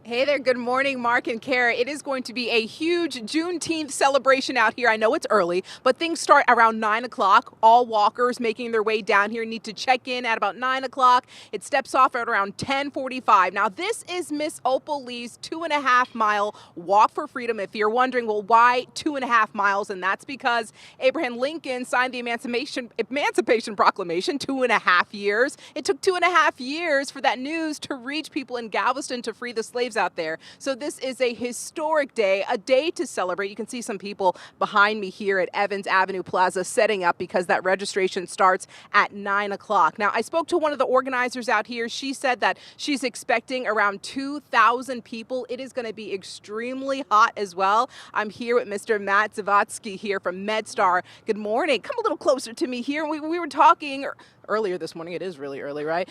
Hey there, good morning, Mark and Kara. It is going to be a huge Juneteenth celebration out here. I know it's early, but things start around 9 o'clock. All walkers making their way down here need to check in at about 9 o'clock. It steps off at around 10:45. Now, this is Miss Opal Lee's 2.5 mile walk for freedom. If you're wondering, well, why 2.5 miles? And that's because Abraham Lincoln signed the Emancipation Proclamation 2.5 years. It took 2.5 years for that news to reach people in Galveston to free the slaves out there. So this is a historic day, a day to celebrate. You can see some people behind me here at Evans Avenue Plaza setting up because that registration starts at 9 o'clock. Now, I spoke to one of the organizers out here. She said that she's expecting around 2,000 people. It is going to be extremely hot as well. I'm here with Mr. Matt Zavatsky here from MedStar. Good morning. Come a little closer to me here. We were talking earlier this morning. It is really early, right?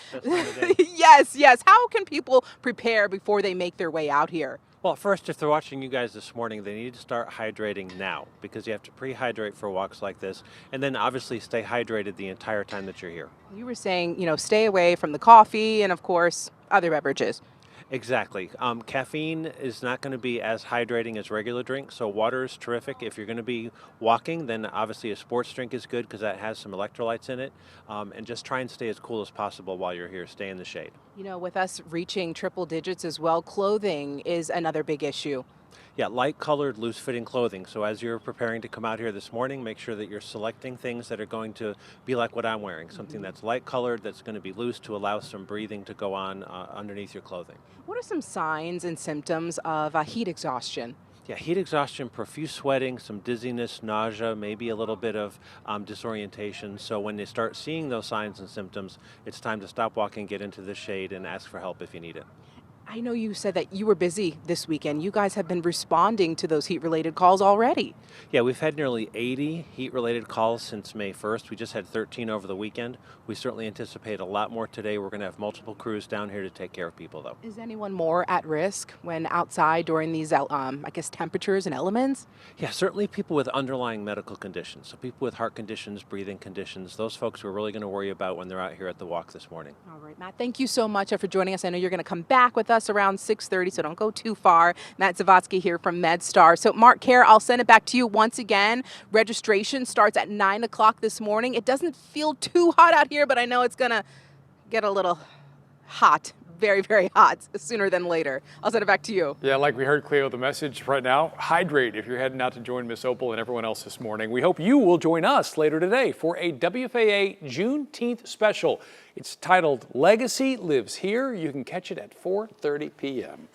Yes. How can people prepare before they make their way out here? Well, first, if they're watching you guys this morning, they need to start hydrating now because you have to pre-hydrate for walks like this, and then obviously stay hydrated the entire time that you're here. You were saying, stay away from the coffee and, of course, other beverages. Exactly. Caffeine is not going to be as hydrating as regular drinks, so water is terrific. If you're going to be walking, then obviously a sports drink is good because that has some electrolytes in it. And just try and stay as cool as possible while you're here. Stay in the shade. With us reaching triple digits as well, clothing is another big issue. Yeah, light-colored, loose-fitting clothing. So as you're preparing to come out here this morning, make sure that you're selecting things that are going to be like what I'm wearing, something that's light-colored, that's going to be loose to allow some breathing to go on underneath your clothing. What are some signs and symptoms of heat exhaustion? Yeah, heat exhaustion, profuse sweating, some dizziness, nausea, maybe a little bit of disorientation. So when you start seeing those signs and symptoms, it's time to stop walking, get into the shade, and ask for help if you need it. I know you said that you were busy this weekend. You guys have been responding to those heat-related calls already. Yeah, we've had nearly 80 heat-related calls since May 1st. We just had 13 over the weekend. We certainly anticipate a lot more today. We're going to have multiple crews down here to take care of people, though. Is anyone more at risk when outside during these, temperatures and elements? Yeah, certainly people with underlying medical conditions. So people with heart conditions, breathing conditions, those folks we're really going to worry about when they're out here at the walk this morning. All right, Matt, thank you so much for joining us. I know you're going to come back with us around 6:30, so don't go too far. Matt Zavatsky here from MedStar. So, Mark, Kara, I'll send it back to you once again. Registration starts at 9 o'clock this morning. It doesn't feel too hot out here, but I know it's going to get a little hot, very, very hot sooner than later. I'll send it back to you. Yeah, like we heard Cleo, the message right now, hydrate if you're heading out to join Miss Opal and everyone else this morning. We hope you will join us later today for a WFAA Juneteenth special. It's titled Legacy Lives Here. You can catch it at 4:30 p.m.